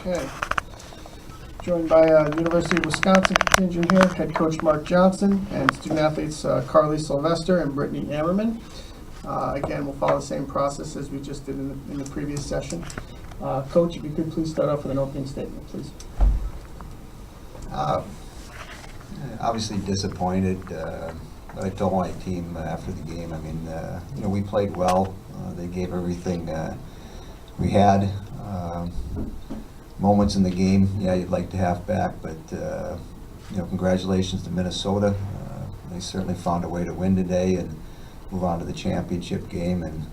Okay. Joined by University of Wisconsin contingent here, head coach Mark Johnson, and student athletes Carly Sylvester and Brittany Ammerman. Again, we'll follow the same process as we just did in the previous session. Coach, if you could please start off with an opening statement, please. Obviously disappointed. But I told my team after the game, we played well. They gave everything we had. Moments in the game, you'd like to have back, but congratulations to Minnesota. They certainly found a way to win today and move on to the championship game. And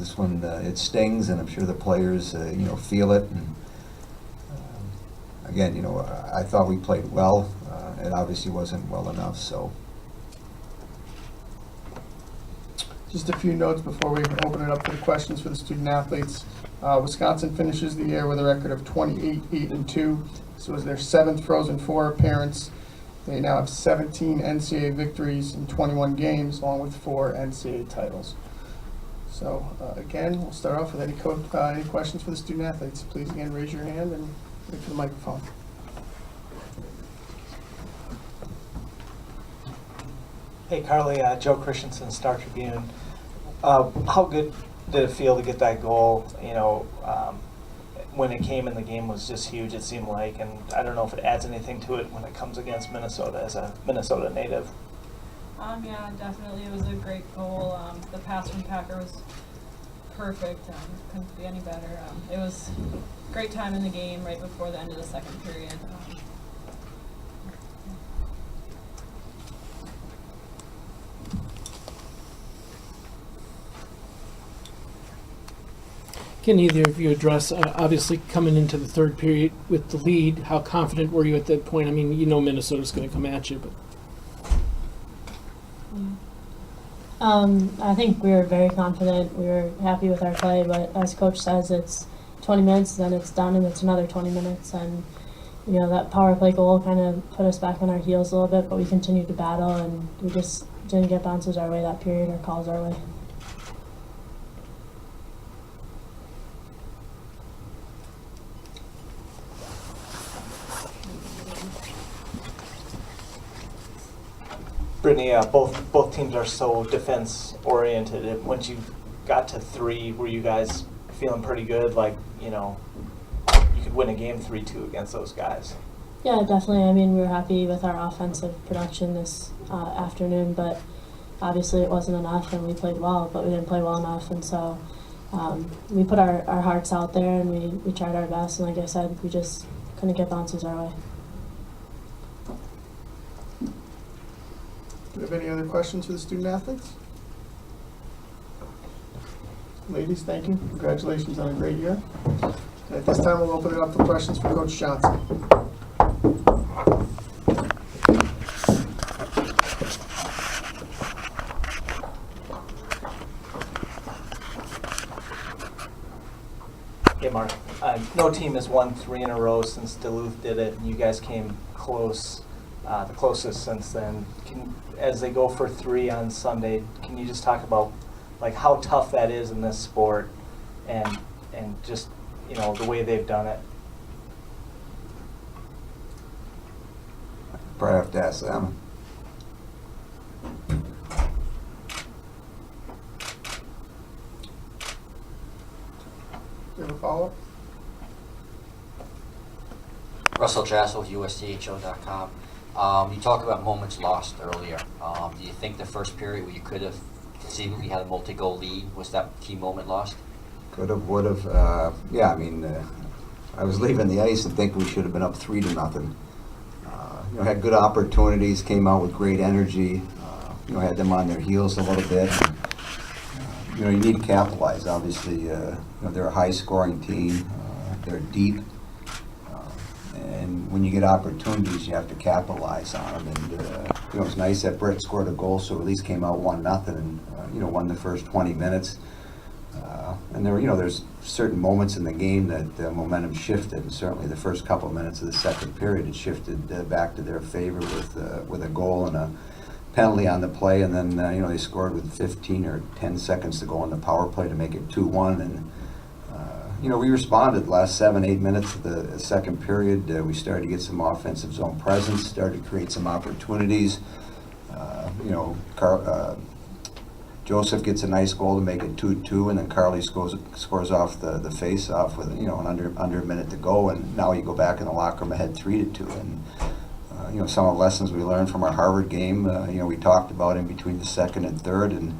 this one, it stings, and I'm sure the players, feel it. And again, I thought we played well. It obviously wasn't well enough. So, just a few notes before we open it up for the questions for the student athletes. Wisconsin finishes the year with a record of 28-8-2. This was their 7th Frozen Four appearance. They now have 17 NCAA victories in 21 games, along with 4 NCAA titles. So again, we'll start off with any questions for the student athletes. Please again raise your hand and wait for the microphone. Hey Carly, Joe Christensen, Star Tribune. How good did it feel to get that goal? When it came in, the game was just huge, it seemed like, and I don't know if it adds anything to it when it comes against Minnesota as a Minnesota native. Yeah, definitely. It was a great goal. The pass from Packer was perfect. Couldn't be any better. It was a great time in the game right before the end of the second period. Can either of you address, obviously coming into the third period with the lead, how confident were you at that point? I mean, Minnesota's going to come at you, but... I think we were very confident. We were happy with our play, but as Coach says, it's 20 minutes, then it's done, and it's another 20 minutes. And, that power play goal kind of put us back on our heels a little bit, but we continued to battle, and we just didn't get bounces our way that period or calls our way. Brittany, both teams are so defense oriented. Once you got to 3, were you guys feeling pretty good? Like, you could win a game 3-2 against those guys. Yeah, definitely. We were happy with our offensive production this afternoon, but obviously it wasn't enough, and we played well, but we didn't play well enough. And so we put our hearts out there, and we tried our best. And like I said, we just couldn't get bounces our way. Do we have any other questions for the student athletes? Ladies, thank you. Congratulations on a great year. And at this time, we'll open it up for questions for Coach Johnson. Hey, Mark. No team has won 3 in a row since Duluth did it, and you guys came close, the closest since then. As they go for 3 on Sunday, can you just talk about how tough that is in this sport, and just the way they've done it? probably have to ask them. Do you have a follow-up? Russell Jassel, USCHO.com. You talked about moments lost earlier. Do you think the first period where you could have conceivably had a multi-goal lead, was that key moment lost? Could have, would have. I was leaving the ice and think we should have been up 3-0. Had good opportunities, came out with great energy. Had them on their heels a little bit. You need to capitalize. Obviously, they're a high-scoring team. They're deep. And when you get opportunities, you have to capitalize on them. And it was nice that Britt scored a goal, so at least came out 1-0 and won the first 20 minutes. And there's certain moments in the game that the momentum shifted, and certainly the first couple of minutes of the second period, it shifted back to their favor with a goal and a penalty on the play, and then they scored with 15 or 10 seconds to go on the power play to make it 2-1, and we responded last 7-8 minutes of the second period. We started to get some offensive zone presence, started to create some opportunities. Joseph gets a nice goal to make it 2-2, and then Carly scores off the face-off with an under a minute to go, and now you go back in the locker room ahead 3-2. And some of the lessons we learned from our Harvard game, we talked about in between the second and third, and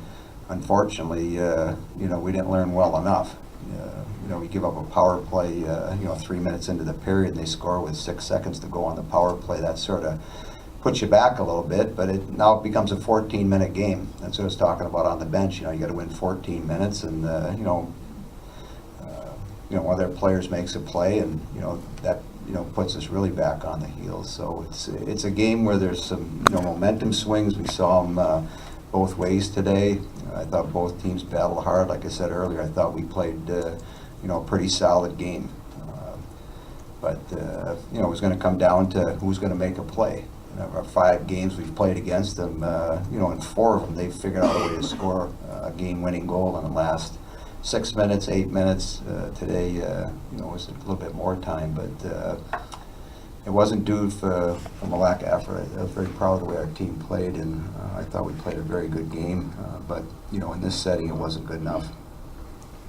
unfortunately, we didn't learn well enough. We give up a power play, 3 minutes into the period, and they score with 6 seconds to go on the power play. That sort of puts you back a little bit, but now it becomes a 14-minute game. That's what I was talking about on the bench. You got to win 14 minutes, and one of their players makes a play, and that puts us really back on the heels. So it's a game where there's some momentum swings. We saw them both ways today. I thought both teams battled hard. Like I said earlier, I thought we played a pretty solid game. But it was going to come down to who's going to make a play. Our 5 games we've played against them, in 4 of them, they've figured out a way to score a game-winning goal in the last 6 minutes, 8 minutes. Today, was a little bit more time, but it wasn't due from a lack of effort. I was very proud of the way our team played, and I thought we played a very good game. But in this setting, it wasn't good enough.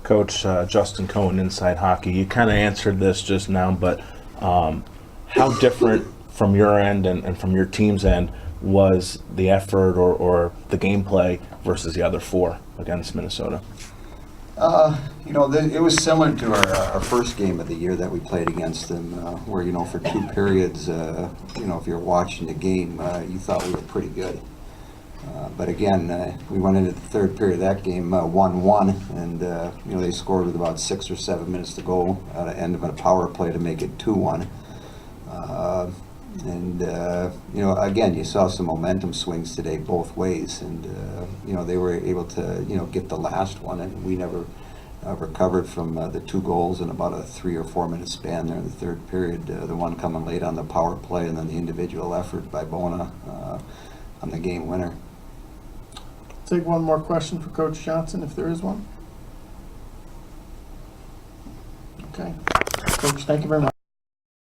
Coach Justin Cohen, Inside Hockey. You kind of answered this just now, but how different from your end and from your team's end was the effort or the gameplay versus the other 4 against Minnesota? It was similar to our first game of the year that we played against them, where, for 2 periods, if you're watching the game, you thought we were pretty good. But again, we went into the third period of that game 1-1, and, they scored with about 6 or 7 minutes to go at the end of a power play to make it 2-1. Again, you saw some momentum swings today both ways, and they were able to get the last one, and we never recovered from the 2 goals in about a 3 or 4 minute span there in the third period. The one coming late on the power play, and then the individual effort by Bona on the game winner. Take one more question for Coach Johnson, if there is one. Okay. Coach, thank you very much.